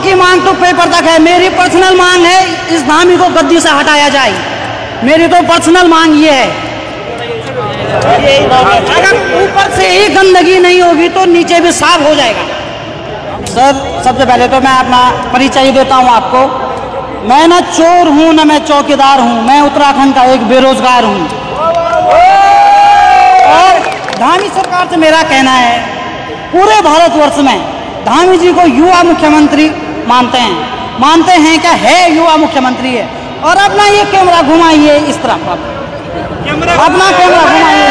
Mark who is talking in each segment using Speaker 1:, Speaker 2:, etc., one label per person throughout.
Speaker 1: की मांग तो पेपर तक है। मेरी पर्सनल मांग है इस धामी को गद्दी से हटाया जाए। मेरी तो पर्सनल मांग ये है। अगर ऊपर से ही गंदगी नहीं होगी तो नीचे भी साफ हो जाएगा। सर, सबसे पहले तो मैं अपना परिचय देता हूँ आपको। मैं ना चोर हूँ ना मैं चौकीदार हूँ। मैं उत्तराखंड का एक बेरोजगार हूँ और धामी सरकार से मेरा कहना है, पूरे भारतवर्ष में धामी जी को युवा मुख्यमंत्री मानते हैं क्या? है युवा मुख्यमंत्री है। और अपना ये कैमरा घुमाइए इस तरफ, अपना कैमरा घुमाइए।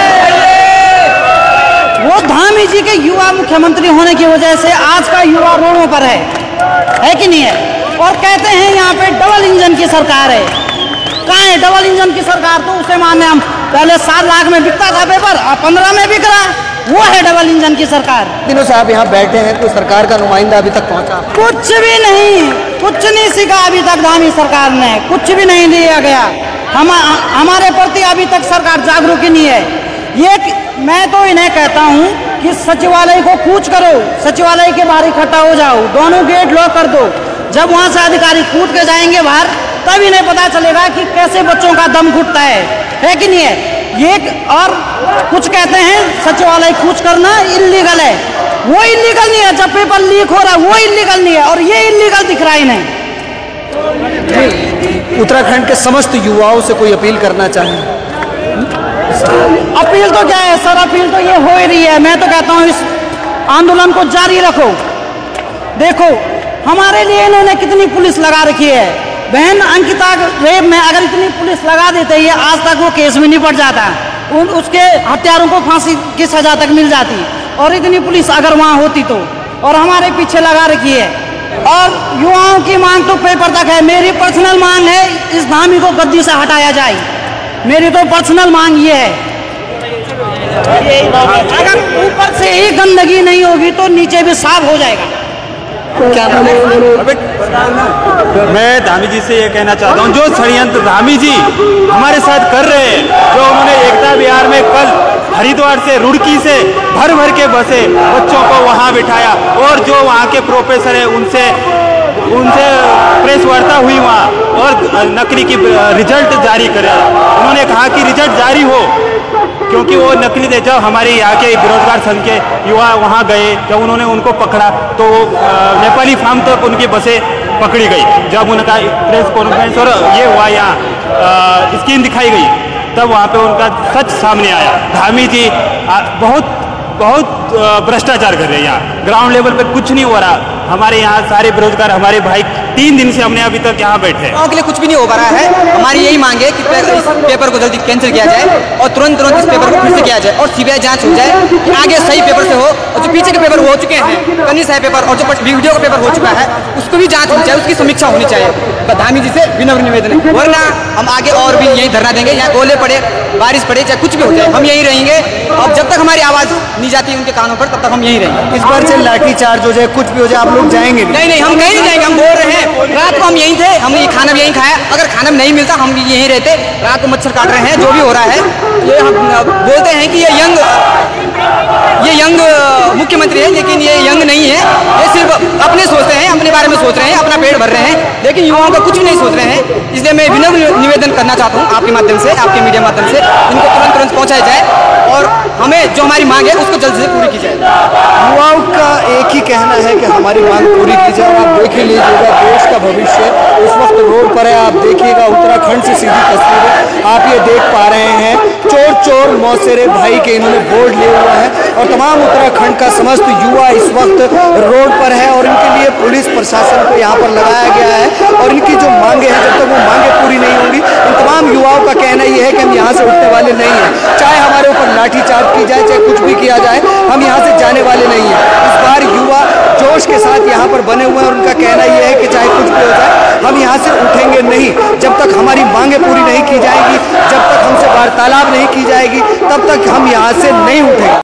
Speaker 1: वो धामी जी के युवा मुख्यमंत्री होने की वजह से आज का युवा रोडों पर है कि नहीं है? और कहते हैं यहाँ पे डबल इंजन की सरकार है। कहाँ है डबल इंजन की सरकार? तो उसे माने हम पहले 7 लाख में बिकता था पेपर, अब 15 में बिक रहा। वो है डबल इंजन की सरकार।
Speaker 2: दिनों से आप यहाँ बैठे हैं, कोई सरकार का नुमाइंदा अभी तक पहुँचा?
Speaker 1: कुछ भी नहीं, कुछ नहीं सीखा अभी तक धामी सरकार ने, कुछ भी नहीं दिया गया। हमारे प्रति अभी तक सरकार जागरूक ही नहीं है। ये मैं तो इन्हें कहता हूँ कि सचिवालय को कूच करो, सचिवालय के बाहर इकट्ठा हो जाओ, दोनों गेट लॉक कर दो। जब वहाँ से अधिकारी कूद के जाएंगे बाहर, तब इन्हें पता चलेगा कि कैसे बच्चों का दम घुटता है कि नहीं है? ये और कुछ कहते हैं सचिवालय कूच करना इल्लीगल है। वो इल्लीगल नहीं है। जब पेपर लीक हो रहा है वो इल्लीगल नहीं है और ये इल्लीगल दिख रहा है इन्हें।
Speaker 2: उत्तराखंड के समस्त युवाओं से कोई अपील करना चाहें?
Speaker 1: अपील तो क्या है सर, अपील तो ये हो ही रही है। मैं तो कहता हूँ इस आंदोलन को जारी रखो। देखो हमारे लिए इन्होंने कितनी पुलिस लगा रखी है। बहन अंकिता रेप में अगर इतनी पुलिस लगा देते ये आज तक वो केस में निपट जाता। उसके हत्यारों को फांसी की सजा तक मिल जाती। और इतनी पुलिस अगर वहाँ होती तो, और हमारे पीछे लगा रखी है। और युवाओं की मांग तो पेपर तक है। मेरी पर्सनल मांग है इस धामी को गद्दी से हटाया जाए। मेरी तो पर्सनल मांग ये है। अगर ऊपर से ही गंदगी नहीं होगी तो नीचे भी साफ हो जाएगा।
Speaker 2: क्या
Speaker 3: मैं धामी जी से ये कहना चाहता हूँ, जो षड्यंत्र धामी जी हमारे साथ कर रहे हैं, जो उन्होंने एकता विहार में कल हरिद्वार से रुड़की से भर भर के बसे बच्चों को वहाँ बिठाया और जो वहाँ के प्रोफेसर हैं उनसे प्रेस वार्ता हुई वहाँ और नकली की रिजल्ट जारी करे। उन्होंने कहा कि रिजल्ट जारी हो क्योंकि वो नकली थे। जब हमारे यहाँ के बेरोजगार संघ के युवा वहाँ गए, जब उन्होंने उनको पकड़ा तो नेपाली फार्म तक उनकी बसें पकड़ी गई। जब उनका प्रेस कॉन्फ्रेंस और ये हुआ यहाँ स्क्रीन दिखाई गई, तब वहाँ पे उनका सच सामने आया। धामी जी बहुत भ्रष्टाचार कर रहे हैं। यहाँ ग्राउंड लेवल पे कुछ नहीं हो रहा। हमारे यहाँ सारे बेरोजगार हमारे भाई 3 दिन से हमने अभी तक यहाँ बैठे हैं।
Speaker 4: के लिए कुछ भी नहीं हो पा रहा है। हमारी यही मांग है कि इस पेपर को जल्दी कैंसिल किया जाए और तुरंत इस पेपर को फिर से किया जाए और सीबीआई जांच हो जाए कि आगे सही पेपर से हो। और जो पीछे के पेपर हो चुके हैं, कनिष्ठ है पेपर और जो वीडियो का पेपर हो चुका है, उसको भी जांच होनी चाहिए, उसकी समीक्षा होनी चाहिए। धामी जी से विनम्र निवेदन है, वरना हम आगे और भी यही धरना देंगे। यहाँ ओले पड़े, बारिश पड़े, चाहे कुछ भी हो जाए, हम यहीं रहेंगे। और जब तक हमारी आवाज़ नहीं जाती उनके कानों पर, तब तक हम यहीं रहेंगे।
Speaker 2: इस बार से लाठी चार्ज हो जाए, कुछ भी हो जाए, आप लोग जाएंगे?
Speaker 4: नहीं, हम कहीं नहीं जाएंगे। हम बोल रहे हैं रात को हम यहीं थे, हमने ये खाना भी यहीं खाया। अगर खाना भी नहीं मिलता हम यहीं रहते। रात को मच्छर काट रहे हैं, जो भी हो रहा है। ये हम बोलते हैं कि ये यंग मुख्यमंत्री है, लेकिन ये यंग नहीं है। ये सिर्फ अपने सोचते हैं, अपने बारे में सोच रहे हैं, अपना पेट भर रहे हैं, लेकिन युवाओं का कुछ भी नहीं सोच रहे हैं। इसलिए मैं विनम्र निवेदन करना चाहता हूँ आपके माध्यम से, आपके मीडिया माध्यम से, इनको तुरंत पहुँचाया जाए और हमें जो हमारी मांग है उसको जल्द से पूरी की जाए।
Speaker 2: युवाओं का एक ही कहना है कि हमारी मांग पूरी की जाए। आप देख ही लीजिएगा देश का भविष्य इस वक्त रोड पर है। आप देखिएगा उत्तराखंड से सीधी तस्वीरें आप ये देख पा रहे हैं। चोर चोर मौसेरे भाई के इन्होंने बोर्ड लिया हुआ है और तमाम उत्तराखंड का समस्त युवा इस वक्त रोड पर है और इनके लिए पुलिस प्रशासन को यहाँ पर लगाया गया है। और इनकी जो मांगे हैं, जब तक वो मांगे पूरी नहीं होंगी, इन तमाम युवाओं का कहना ये है कि हम यहाँ से उठने वाले नहीं हैं। चाहे हमारे ऊपर लाठीचार्ज की जाए, चाहे कुछ भी किया जाए, हम यहाँ से जाने वाले नहीं हैं। इस बार युवा जोश के साथ यहाँ पर बने हुए हैं और उनका कहना यह है कि चाहे कुछ भी हो जाए, हम यहाँ से उठेंगे नहीं। जब तक हमारी मांगे पूरी नहीं की जाएगी, जब तक हमसे वार्तालाप नहीं की जाएगी, तब तक हम यहाँ से नहीं उठेंगे।